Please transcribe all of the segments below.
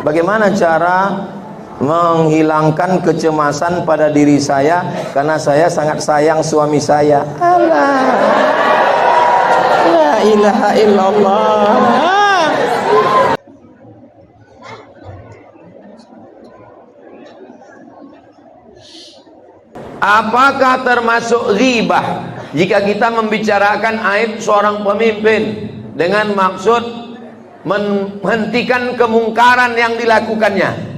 Bagaimana cara menghilangkan kecemasan pada diri saya karena saya sangat sayang suami saya? Allah, la ilaha illallah. Apakah termasuk ghibah jika kita membicarakan aib seorang pemimpin dengan maksud menghentikan kemungkaran yang dilakukannya?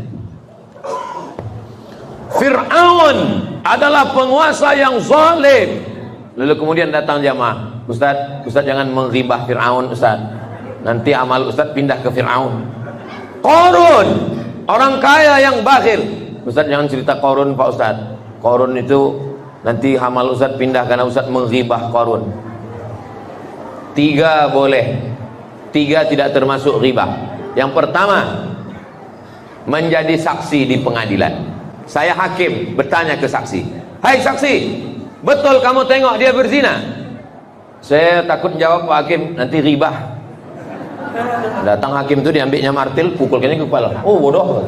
Fir'aun adalah penguasa yang zalim. Lalu kemudian datang jamaah, Ustaz jangan menghibah Fir'aun Ustaz, nanti amal Ustaz pindah ke Fir'aun. Qarun, orang kaya yang bakhil, Ustaz jangan cerita Qarun Pak Ustaz, Qarun itu nanti amal Ustaz pindah karena Ustaz menghibah Qarun. 3 boleh, 3 tidak termasuk ghibah. Yang pertama, menjadi saksi di pengadilan. Saya hakim bertanya ke saksi, hai saksi, betul kamu tengok dia berzina? Saya takut jawab Pak Hakim, nanti ghibah. Datang hakim itu diambilnya martil, pukul kayaknya ke kepala. Oh bodoh.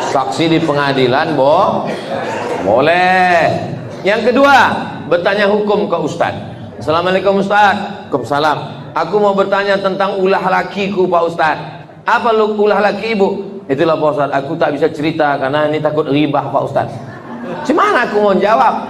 Saksi di pengadilan boleh. Yang kedua, bertanya hukum ke Ustaz. Assalamualaikum Ustaz. Waalaikumsalam. Aku mau bertanya tentang ulah lakiku Pak Ustaz. Apa ulah laki ibu? Itulah Pak Ustaz, aku tak bisa cerita karena ini takut ghibah Pak Ustaz. Gimana aku mau jawab?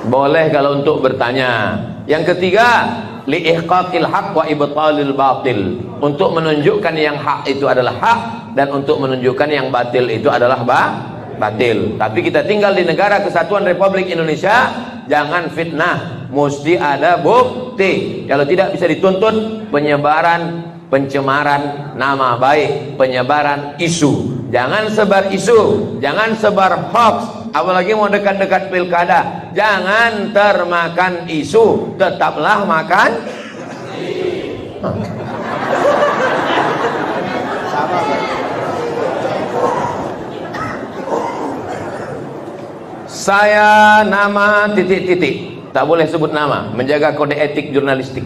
Boleh kalau untuk bertanya. Yang ketiga, liihqaqil haq wa ibtalil batil, untuk menunjukkan yang hak itu adalah hak dan untuk menunjukkan yang batil itu adalah batil. Tapi kita tinggal di negara kesatuan Republik Indonesia, jangan fitnah, mesti ada bukti. Kalau tidak bisa dituntut penyebaran pencemaran nama baik, penyebaran isu. Jangan sebar isu, jangan sebar hoax, apalagi mau dekat-dekat pilkada. Jangan termakan isu, tetaplah makan. Saya nama titik-titik, tak boleh sebut nama, menjaga kode etik jurnalistik.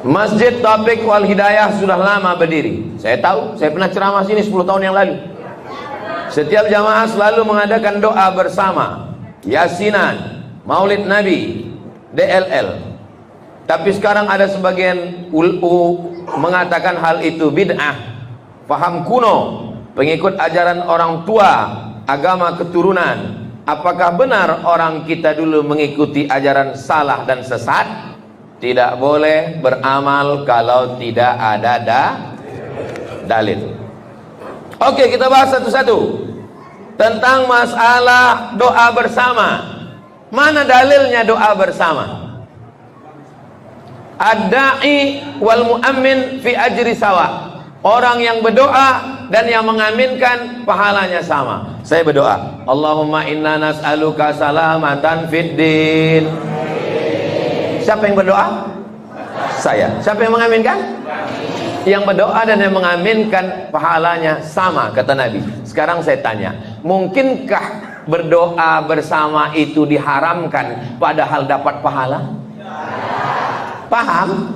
Masjid Taufik Wal Hidayah sudah lama berdiri. Saya tahu, saya pernah ceramah sini 10 tahun yang lalu. Setiap jamaah selalu mengadakan doa bersama, Yasinan, Maulid Nabi, DLL. Tapi sekarang ada sebagian mengatakan hal itu bid'ah, paham kuno, pengikut ajaran orang tua, agama keturunan. Apakah benar orang kita dulu mengikuti ajaran salah dan sesat? Tidak boleh beramal kalau tidak ada dalil. Oke, kita bahas satu-satu tentang masalah doa bersama. Mana dalilnya doa bersama? Ad-da'i wal mu'ammin fi ajri sawa. Orang yang berdoa dan yang mengaminkan pahalanya sama. Saya berdoa, Allahumma inna nas'aluka salamatan fid din. Siapa yang berdoa? Saya. Siapa yang mengaminkan? Yang berdoa dan yang mengaminkan pahalanya sama, kata Nabi. Sekarang saya tanya, mungkinkah berdoa bersama itu diharamkan padahal dapat pahala? Paham?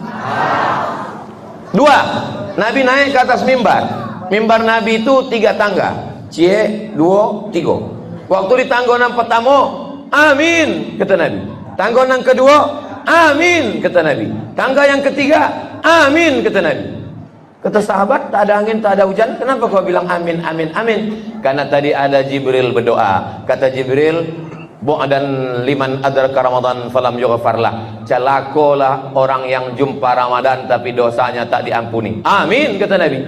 2. Nabi naik ke atas mimbar. Mimbar Nabi itu 3 tangga. Cie, 2, 3. Waktu di tanggonan pertama, amin, kata Nabi. Tanggonan kedua, amin, kata Nabi. Tangga yang ketiga, amin, kata Nabi. Kata sahabat, tak ada angin, tak ada hujan, kenapa kau bilang amin, amin, amin? Karena tadi ada Jibril berdoa. Kata Jibril, bu'dan liman adraka Ramadan falam yughfarlah. Celakolah orang yang jumpa Ramadan tapi dosanya tak diampuni. Amin, kata Nabi.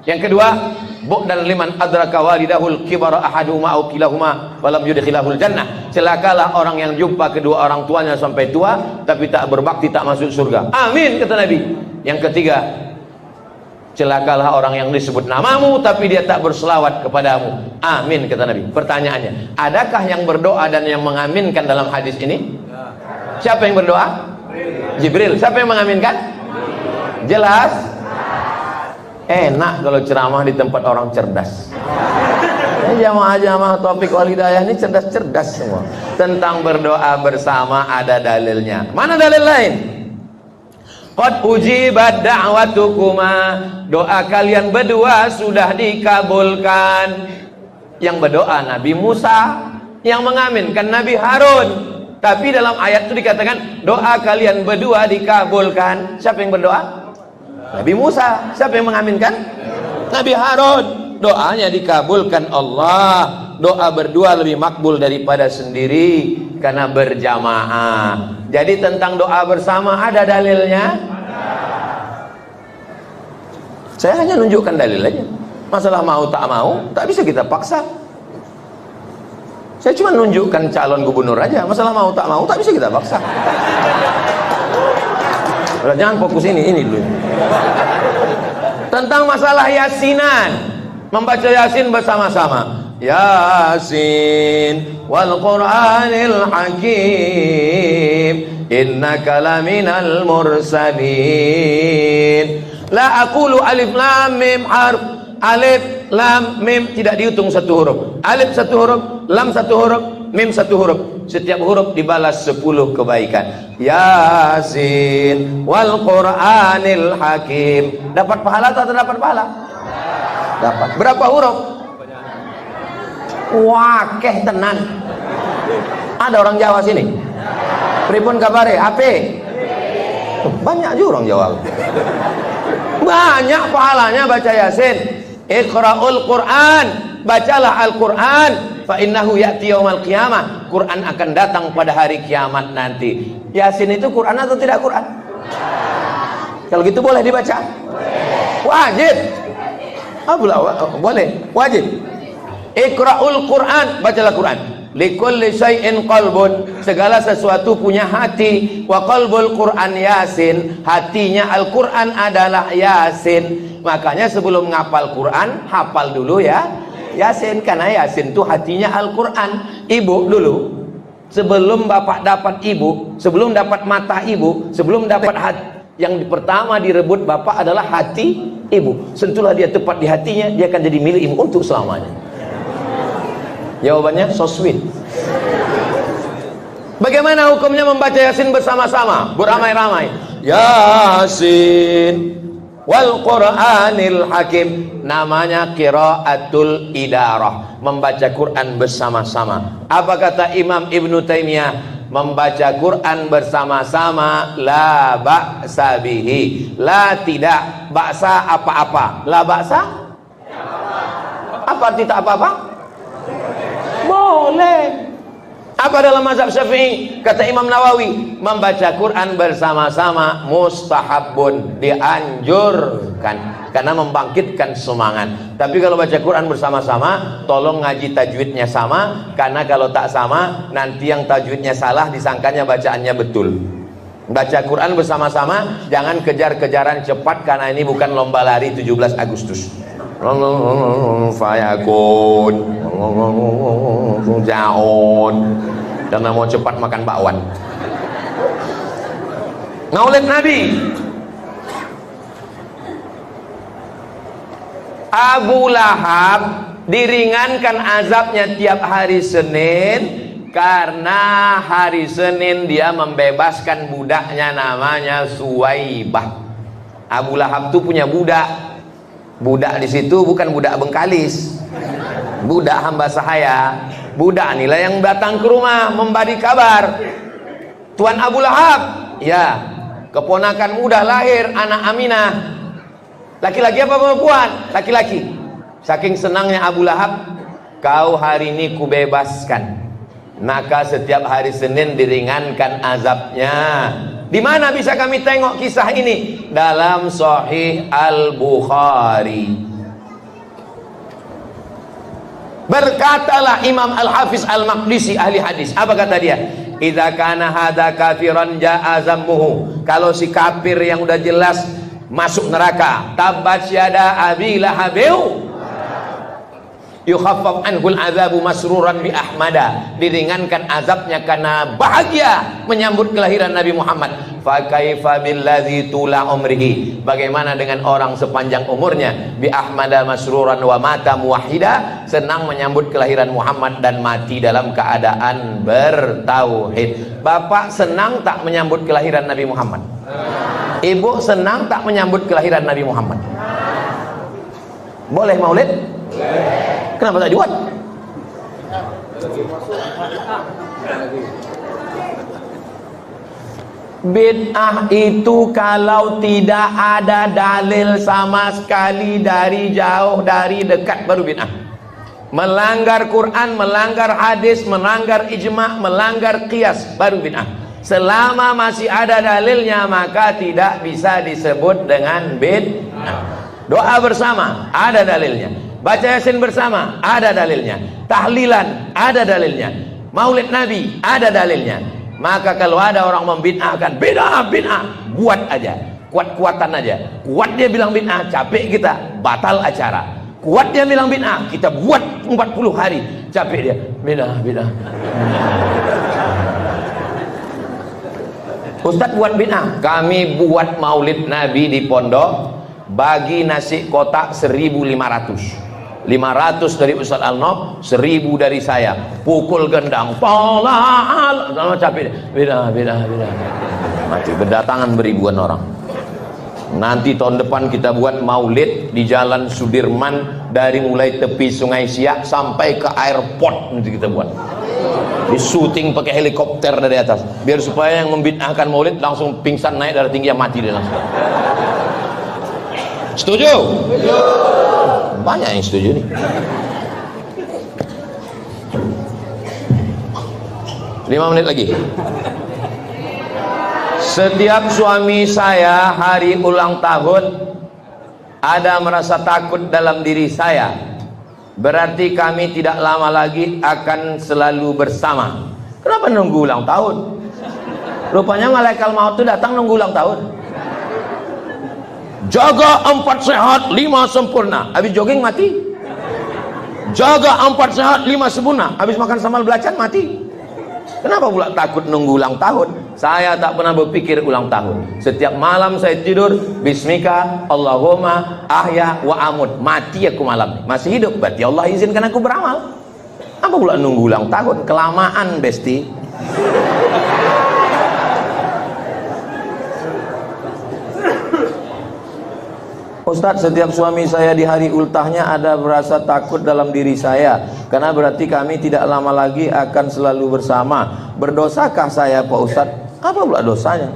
Yang kedua, bu'dan liman adraka walidahul kibara ahaduhuma aw kilahuma falam yudkhilahul jannah. Celakalah orang yang jumpa kedua orang tuanya sampai tua tapi tak berbakti, tak masuk surga. Amin, kata Nabi. Yang ketiga, celakalah orang yang disebut namamu tapi dia tak berselawat kepadamu. Amin, kata Nabi. Pertanyaannya, adakah yang berdoa dan yang mengaminkan dalam hadis ini? Siapa yang berdoa? Jibril. Siapa yang mengaminkan? Jelas? Enak kalau ceramah di tempat orang cerdas. Jamaah-jamaah Taufik Wal Hidayah ini cerdas-cerdas semua. Tentang berdoa bersama ada dalilnya. Mana dalil lain? Qad ujibat da'watukuma, doa kalian berdua sudah dikabulkan. Yang berdoa Nabi Musa, yang mengaminkan Nabi Harun. Tapi dalam ayat itu dikatakan doa kalian berdua dikabulkan. Siapa yang berdoa? Nabi Musa. Siapa yang mengaminkan? Nabi Harun. Doanya dikabulkan Allah. Doa berdua lebih makbul daripada sendiri karena berjamaah. Jadi tentang doa bersama ada dalilnya? Saya hanya nunjukkan dalil aja. Masalah mau tak mau tak bisa kita paksa. Saya cuma nunjukkan calon gubernur aja. Masalah mau tak mau tak bisa kita paksa. Jangan fokus ini dulu. Tentang masalah yasinan, membaca yasin bersama-sama. Yasin wal Qur'anil Hakim, innaka laminal mursalin. La aqulu alif lam mim harf. Alif, lam, mim tidak dihitung satu huruf. Alif satu huruf, lam satu huruf, mim satu huruf. Setiap huruf dibalas 10 kebaikan. Yasin wal Qur'anil Hakim. Dapat pahala atau tidak dapat pahala? Dapat. Berapa huruf? Wakeh tenan. Ada orang Jawa sini? Pripun kabare? HP? Banyak juga orang Jawa. Banyak pahalanya baca Yasin. Iqra'ul Qur'an, bacalah Al-Qur'an, fa innahu ya'ti yaumal qiyamah. Quran akan datang pada hari kiamat nanti. Yasin itu Quran atau tidak Quran? Kalau gitu boleh dibaca? Wajib. Boleh, wajib. Iqra'ul Qur'an, bacalah Quran. Likulli syai'in qalbun, segala sesuatu punya hati. Wa qalbul Qur'an Yasin, hatinya Al-Qur'an adalah Yasin. Makanya sebelum ngapal Quran, hafal dulu ya Yasin, karena Yasin itu hatinya Al-Quran. Ibu dulu, sebelum bapak dapat ibu, sebelum dapat mata ibu, sebelum dapat hati, yang pertama direbut bapak adalah hati ibu. Sentuhlah dia tepat di hatinya, dia akan jadi milik ibu untuk selamanya. Jawabannya so sweet. Bagaimana hukumnya membaca Yasin bersama-sama, beramai-ramai? Yasin wal Qur'anil Hakim, namanya qiraatul idarah, membaca Quran bersama-sama. Apa kata Imam Ibnu Taimiyah? Membaca Quran bersama-sama la ba'sa bihi. La tidak, ba'sa apa-apa. La ba'sa? Apa arti tak apa-apa? Boleh. Apa dalam mazhab Syafi'i? Kata Imam Nawawi, membaca Quran bersama-sama mustahabun, dianjurkan karena membangkitkan semangat. Tapi kalau baca Quran bersama-sama, tolong ngaji tajwidnya sama, karena kalau tak sama nanti yang tajwidnya salah disangkanya bacaannya betul. Baca Quran bersama-sama, jangan kejar-kejaran cepat, karena ini bukan lomba lari 17 Agustus. Fayakun jaon, karena mau cepat makan bakwan. Maulid Nabi. Abu Lahab diringankan azabnya tiap hari Senin karena hari Senin dia membebaskan budaknya namanya Suwaibah. Abu Lahab tuh punya budak. Budak di situ bukan budak Bengkalis, budak hamba sahaya. Budak inilah yang datang ke rumah memberi kabar, Tuan Abu Lahab, ya, keponakan muda lahir anak Aminah. Laki-laki apa perempuan? Laki-laki. Saking senangnya Abu Lahab, kau hari ini kubebaskan. Maka setiap hari Senin diringankan azabnya. Di mana bisa kami tengok kisah ini? Dalam Sahih Al-Bukhari. Berkatalah Imam Al-Hafiz Al-Maqdisi ahli hadis. Apa kata dia? Idza kana hadza kafiran jaa zammuhu. Kalau si kafir yang udah jelas masuk neraka, tabbat yada abi lahabiu, yukhaffaf anhul azabu masruran bi ahmada, diringankan azabnya karena bahagia menyambut kelahiran Nabi Muhammad. Fa kaifa billadzi tula umrihi, bagaimana dengan orang sepanjang umurnya bi ahmada masruran wa mata muwahhida, senang menyambut kelahiran Muhammad dan mati dalam keadaan bertauhid. Bapak senang tak menyambut kelahiran Nabi Muhammad? Ibu senang tak menyambut kelahiran Nabi Muhammad? Boleh maulid? Kenapa tak dibuat? Bid'ah itu kalau tidak ada dalil sama sekali, dari jauh dari dekat baru bid'ah. Melanggar Quran, melanggar hadis, melanggar ijma', melanggar qiyas baru bid'ah. Selama masih ada dalilnya maka tidak bisa disebut dengan bid'ah. Doa bersama ada dalilnya, baca Yasin bersama ada dalilnya, tahlilan ada dalilnya, maulid Nabi ada dalilnya. Maka kalau ada orang membid'ahkan, bid'ah, buat aja, kuat-kuatan aja. Kuat dia bilang bid'ah, capek kita, batal acara. Kuat dia bilang bid'ah, kita buat 40 hari, capek dia, bid'ah. Ustaz buat bid'ah, kami buat maulid Nabi di pondok, bagi nasi kotak 1.500. 500 dari Ustaz Al-Nob, 1000 dari saya. Pukul gendang, tolak, sama capek. Beda. Mati, berdatangan beribuan orang. Nanti tahun depan kita buat maulid di Jalan Sudirman, dari mulai tepi Sungai Siak sampai ke airport. Nanti kita buat di syuting pakai helikopter dari atas, biar supaya yang membid'ahkan maulid langsung pingsan, naik darah tinggi, mati dia langsung. Setuju? Banyak yang setuju nih. 5 menit lagi. Setiap suami saya hari ulang tahun ada merasa takut dalam diri saya, berarti kami tidak lama lagi akan selalu bersama. Kenapa nunggu ulang tahun? Rupanya malaikat maut itu datang nunggu ulang tahun. Jaga 4 sehat 5 sempurna, habis jogging mati. Jaga 4 sehat 5 sempurna, habis makan sambal belacan mati. Kenapa pula takut nunggu ulang tahun? Saya tak pernah berpikir ulang tahun. Setiap malam saya tidur, bismika Allahumma ahya wa amut. Mati aku malam, masih hidup berarti Allah izinkan aku beramal. Apa pula nunggu ulang tahun? Kelamaan, besti. Ustadz, setiap suami saya di hari ultahnya ada berasa takut dalam diri saya, karena berarti kami tidak lama lagi akan selalu bersama. Berdosakah saya Pak Ustadz? Apa pula dosanya?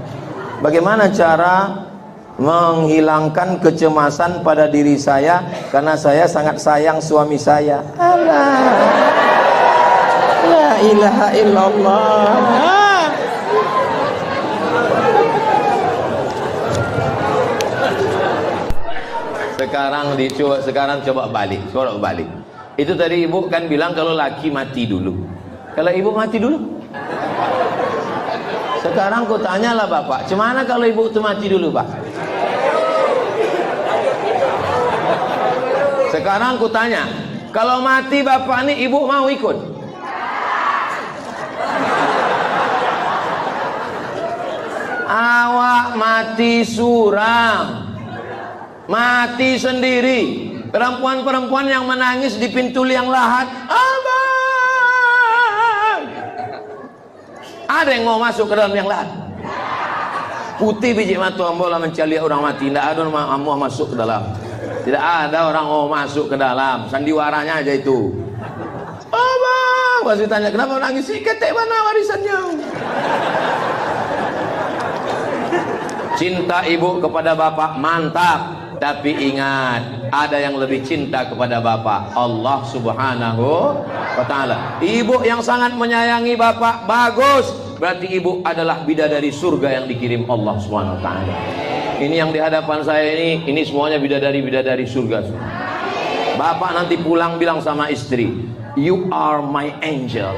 Bagaimana cara menghilangkan kecemasan pada diri saya, karena saya sangat sayang suami saya? Allah, la ilaha illallah. Sekarang coba balik. Itu tadi ibu kan bilang kalau laki mati dulu. Kalau ibu mati dulu. Sekarang ku tanyalah bapak, cemana kalau ibu itu mati dulu pak? Sekarang ku tanya, kalau mati bapak nih ibu mau ikut? Awak mati suram, mati sendiri. Perempuan-perempuan yang menangis di pintu liang lahat, abang, ada yang mau masuk ke dalam liang lahat? Putih biji mata ambola mencari orang mati, tidak ada orang mau masuk ke dalam. Tidak ada orang mau masuk ke dalam, sandiwaranya aja itu. Abang, pasti tanya kenapa nangis sih? Ketek mana warisannya? Cinta ibu kepada bapak mantap, tapi ingat, ada yang lebih cinta kepada bapak, Allah subhanahu wa ta'ala. Ibu yang sangat menyayangi bapak, bagus, berarti ibu adalah bidadari surga yang dikirim Allah subhanahu wa ta'ala. Ini yang di hadapan saya ini semuanya bidadari surga. Bapak nanti pulang bilang sama istri, you are my angel,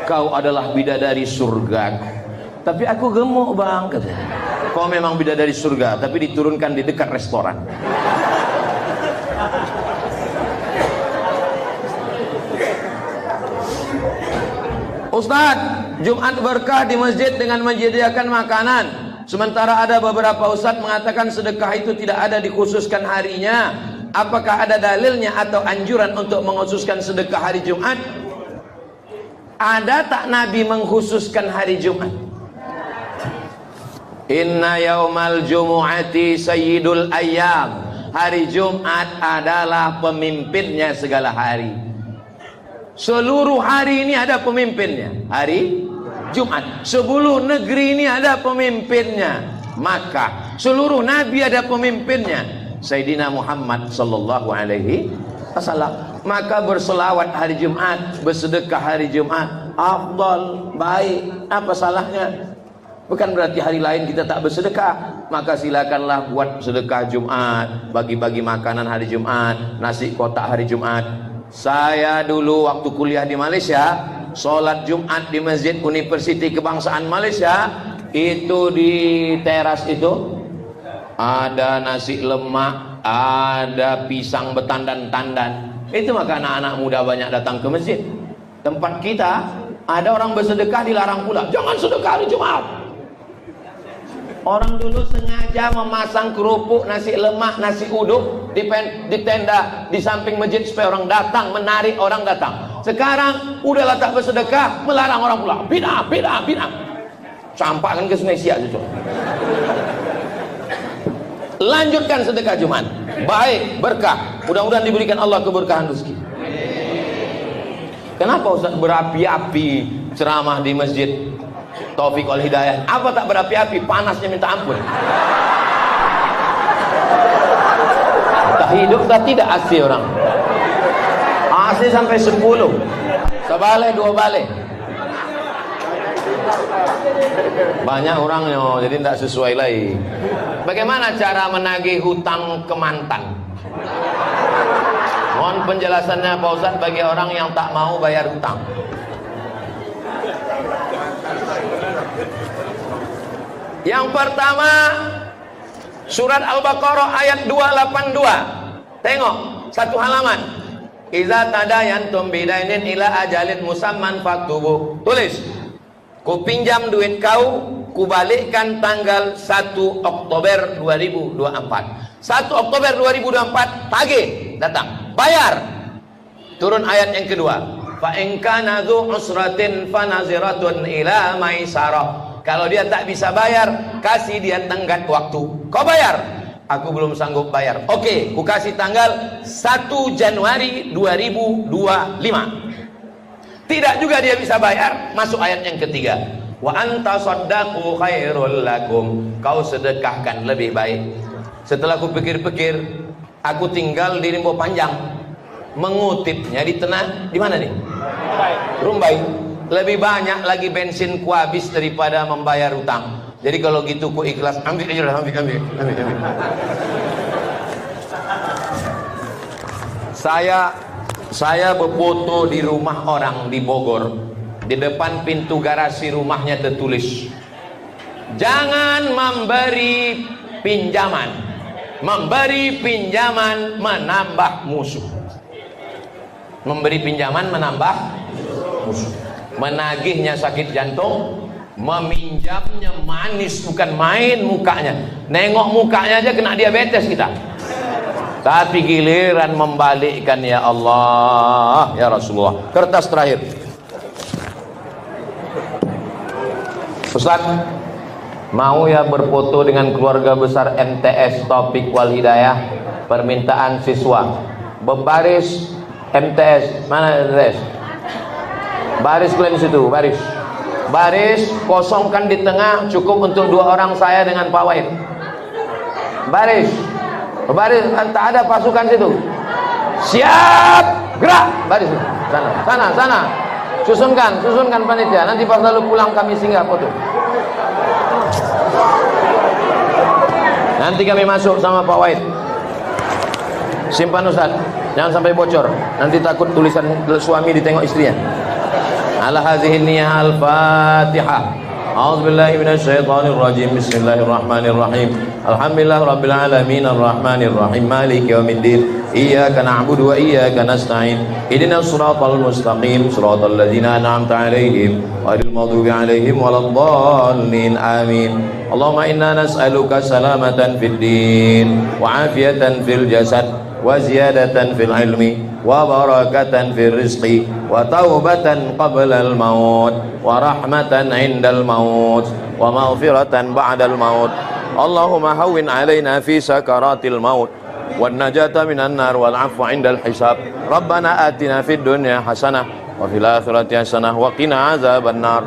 kau adalah bidadari surga. Tapi aku gemuk bang, katanya. Kau memang bidadari surga, tapi diturunkan di dekat restoran. Ustadz, Jumat berkah di masjid dengan menyediakan makanan. Sementara ada beberapa ustadz mengatakan sedekah itu tidak ada dikhususkan harinya. Apakah ada dalilnya atau anjuran untuk mengkhususkan sedekah hari Jumat? Ada tak Nabi mengkhususkan hari Jumat? Inna yaumal jumu'ati sayyidul ayyam. Hari Jumat adalah pemimpinnya segala hari. Seluruh hari ini ada pemimpinnya. Hari Jumat. Seluruh negeri ini ada pemimpinnya. Maka seluruh nabi ada pemimpinnya, Sayyidina Muhammad sallallahu alaihi wasallam. Maka berselawat hari Jumat, bersedekah hari Jumat, afdal, baik. Apa salahnya? Bukan berarti hari lain kita tak bersedekah. Maka silakanlah buat sedekah Jumat, bagi-bagi makanan hari Jumat, nasi kotak hari Jumat. Saya dulu waktu kuliah di Malaysia, sholat Jumat di Masjid Universiti Kebangsaan Malaysia, itu di teras itu ada nasi lemak, ada pisang betandan-tandan. Itu maka anak-anak muda banyak datang ke masjid. Tempat kita ada orang bersedekah dilarang pula. Jangan sedekah hari Jumat. Orang dulu sengaja memasang kerupuk, nasi lemak, nasi uduk di tenda di samping masjid supaya orang datang, menarik orang datang. Sekarang udahlah tak bersedekah, melarang orang pula. Bid'ah, bid'ah, bid'ah. Campakkan ke Sungai Siak itu. Lanjutkan sedekah Jumat. Baik, berkah. Mudah-mudahan diberikan Allah keberkahan rezeki. Kenapa Ustaz berapi-api ceramah di masjid Taufik Wal Hidayah? Apa tak berapi-api? Panasnya minta ampun. Tak hidup tak tidak AC orang. AC sampai 10. Sebalai 2 balai. Banyak orangnya, jadi tidak sesuai lagi. Bagaimana cara menagih hutang ke mantan? Mohon penjelasannya Pak Ustaz bagi orang yang tak mau bayar hutang. Yang pertama, surat Al-Baqarah ayat 282. Tengok, satu halaman. Iza tadayantum bidainin ila ajalin musamman faktubu. Tulis, ku pinjam duit kau, ku balikkan tanggal 1 Oktober 2024. 1 Oktober 2024 tagih, datang, bayar. Turun ayat yang kedua. Fa in kana dzu usratin fanaziratun ila maisarah. Kalau dia tak bisa bayar, kasih dia tenggat waktu. Kau bayar? Aku belum sanggup bayar. Oke, ku kasih tanggal 1 Januari 2025. Tidak juga dia bisa bayar, masuk ayat yang ketiga. Wa anta saddaqu khairul lakum. Kau sedekahkan lebih baik. Setelah ku pikir-pikir, aku tinggal di Rimbo Panjang. Mengutipnya di tengah, di mana nih? Rumbai. Lebih banyak lagi bensin ku habis daripada membayar utang. Jadi kalau gitu ku ikhlas, ambil aja lah, ambil. Saya berfoto di rumah orang di Bogor. Di depan pintu garasi rumahnya tertulis, jangan memberi pinjaman. Memberi pinjaman menambah musuh. Memberi pinjaman menambah musuh. Menagihnya sakit jantung, meminjamnya manis, bukan main mukanya. Nengok mukanya aja kena diabetes kita. Tapi giliran membalikkan, ya Allah, ya Rasulullah. Kertas terakhir. Ustaz, mau ya berfoto dengan keluarga besar MTS Taufik Wal Hidayah? Permintaan siswa. Berbaris MTS, mana MTS? Baris kalian situ, baris kosongkan di tengah, cukup untuk 2 orang saya dengan Pak Wahid. Baris, tak ada pasukan situ. Siap, gerak, baris sana. Susunkan panitia. Nanti pas lalu pulang kami singgah foto. Nanti kami masuk sama Pak Wahid. Simpan Ustaz, jangan sampai bocor. Nanti takut tulisan suami ditengok istrinya. Ala hadhihi niyyah al-Fatihah. A'udzubillahi minasyaitonir rajim. Bismillahirrahmanirrahim. Alhamdulillahi rabbil alamin arrahmanir rahim maliki yaumiddin. Iyyaka na'budu wa iyyaka nasta'in. Ihdinas siratal mustaqim, siratal ladzina an'amta 'alaihim ghairil maghdubi 'alaihim waladdallin. Amin. Allahumma inna nas'aluka salamatan fid din wa 'afiyatan fil jasad wa ziyadatan fil ilmi wa barakatan fil rizqi wa taubatan qabla al maut wa rahmatan indal maut wa maghfiratan ba'dal maut. Allahumma hawwin alaina fi sakaratil maut wan najata minan nar wal afwa indal hisab. Rabbana atina fid dunya hasanah wa fil akhirati hasanah wa qina azaban nar.